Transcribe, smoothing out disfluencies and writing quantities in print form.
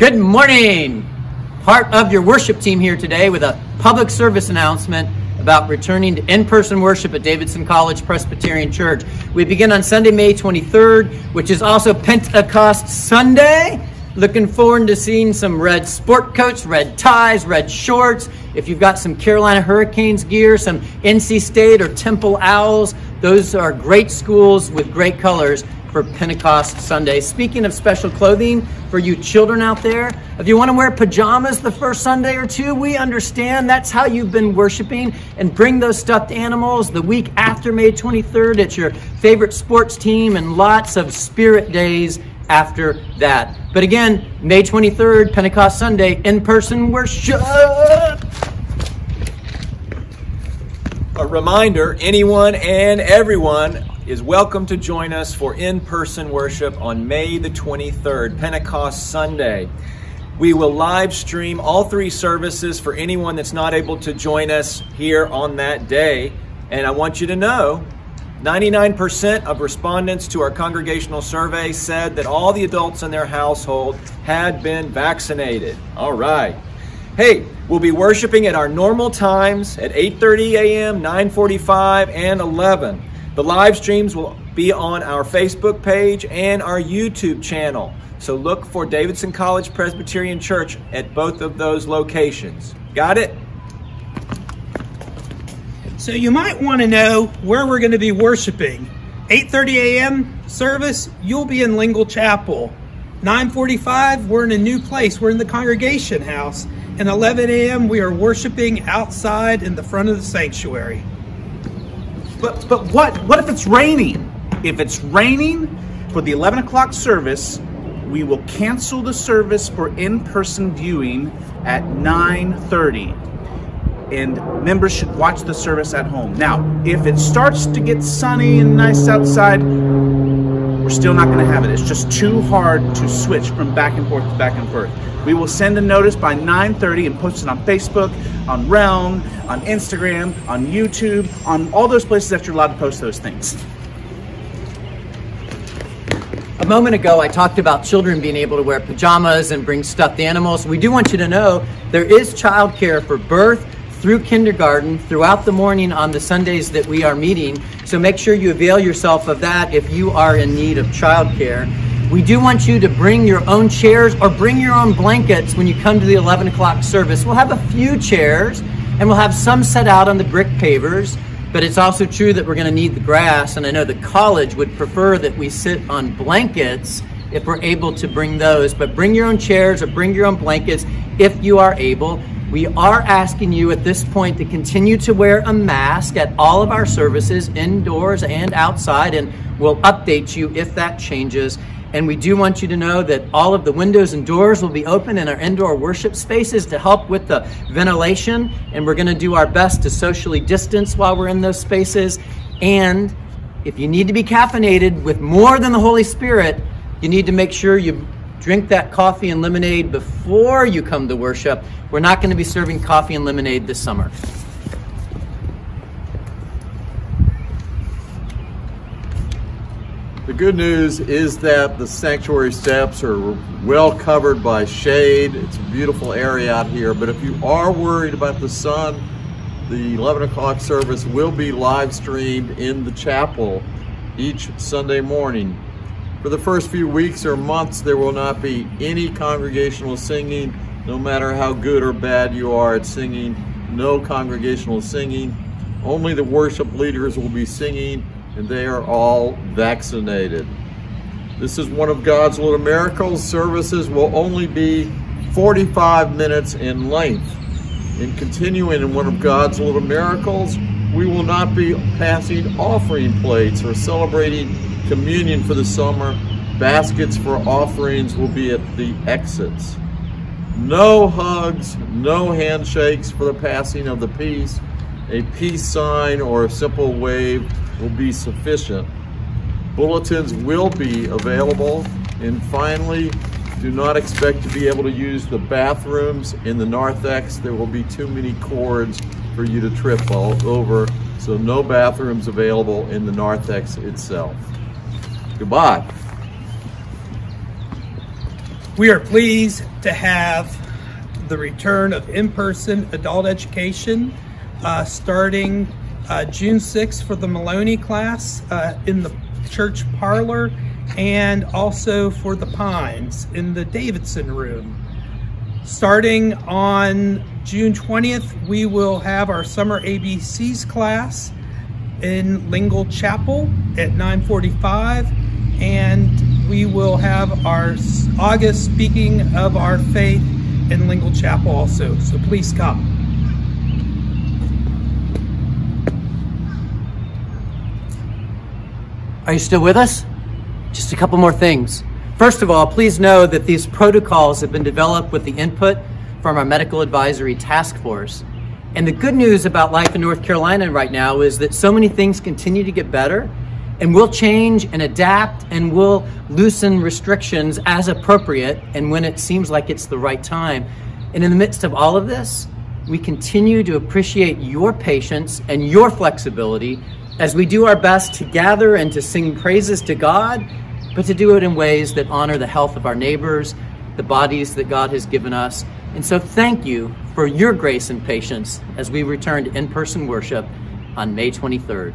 Good morning. Part of your worship team here today with a public service announcement about returning to in-person worship at Davidson College Presbyterian Church. We begin on Sunday, May 23rd, which is also Pentecost Sunday. Looking forward to seeing some red sport coats, red ties, red shorts. If you've got some Carolina Hurricanes gear, some NC State or Temple Owls, those are great schools with great colors for Pentecost Sunday. Speaking of special clothing for you children out there, if you want to wear pajamas the first Sunday or two, we understand that's how you've been worshiping, and bring those stuffed animals the week after May 23rd at your favorite sports team, and lots of spirit days after that. But again, May 23rd, Pentecost Sunday, in-person worship. A reminder, anyone and everyone is welcome to join us for in-person worship on May the 23rd, Pentecost Sunday. We will live stream all three services for anyone that's not able to join us here on that day. And I want you to know, 99% of respondents to our congregational survey said that all the adults in their household had been vaccinated. All right. Hey, we'll be worshiping at our normal times at 8:30 a.m., 9:45, and 11. The live streams will be on our Facebook page and our YouTube channel. So look for Davidson College Presbyterian Church at both of those locations. Got it? So you might want to know where we're going to be worshiping. 8:30 a.m. service, you'll be in Lingle Chapel. 9:45, we're in a new place. We're in the congregation house. And 11 a.m., we are worshiping outside in the front of the sanctuary. But what if it's raining? If it's raining for the 11 o'clock service, we will cancel the service for in-person viewing at 9:30. And members should watch the service at home. Now, if it starts to get sunny and nice outside, we're still not going to have it. It's just too hard to switch from back and forth to back and forth. We will send a notice by 9:30 and post it on Facebook, on Realm, on Instagram, on YouTube, on all those places that you're allowed to post those things. A moment ago, I talked about children being able to wear pajamas and bring stuffed animals. We do want you to know there is childcare for birth through kindergarten throughout the morning on the Sundays that we are meeting. So make sure you avail yourself of that if you are in need of childcare. We do want you to bring your own chairs or bring your own blankets when you come to the 11 o'clock service. We'll have a few chairs and we'll have some set out on the brick pavers, but it's also true that we're going to need the grass, and I know the college would prefer that we sit on blankets if we're able to bring those. But bring your own chairs or bring your own blankets if you are able. We are asking you at this point to continue to wear a mask at all of our services, indoors and outside, and we'll update you if that changes. And we do want you to know that all of the windows and doors will be open in our indoor worship spaces to help with the ventilation, and we're going to do our best to socially distance while we're in those spaces. And if you need to be caffeinated with more than the Holy Spirit, you need to make sure you drink that coffee and lemonade before you come to worship. We're not going to be serving coffee and lemonade this summer. The good news is that the sanctuary steps are well covered by shade. It's a beautiful area out here, but if you are worried about the sun, the 11 o'clock service will be live streamed in the chapel each Sunday morning. For the first few weeks or months, there will not be any congregational singing. No matter how good or bad you are at singing, no congregational singing. Only the worship leaders will be singing, and they are all vaccinated. This is one of God's Little Miracles. Services will only be 45 minutes in length. In continuing in one of God's Little Miracles, we will not be passing offering plates or celebrating communion for the summer. Baskets for offerings will be at the exits. No hugs, no handshakes for the passing of the peace. A peace sign or a simple wave will be sufficient. Bulletins will be available. And finally, do not expect to be able to use the bathrooms in the narthex. There will be too many cords for you to trip all over, so no bathrooms available in the narthex itself. Goodbye. We are pleased to have the return of in-person adult education starting June 6th for the Maloney class in the church parlor, and also for the Pines in the Davidson room. Starting on June 20th, we will have our summer ABCs class in Lingle Chapel at 9:45, and we will have our August Speaking of Our Faith in Lingle Chapel also, so please come. Are you still with us? Just a couple more things. First of all, please know that these protocols have been developed with the input from our medical advisory task force. And the good news about life in North Carolina right now is that so many things continue to get better, and we'll change and adapt, and we'll loosen restrictions as appropriate and when it seems like it's the right time. And in the midst of all of this, we continue to appreciate your patience and your flexibility as we do our best to gather and to sing praises to God, but to do it in ways that honor the health of our neighbors, the bodies that God has given us. And so thank you for your grace and patience as we return to in-person worship on May 23rd.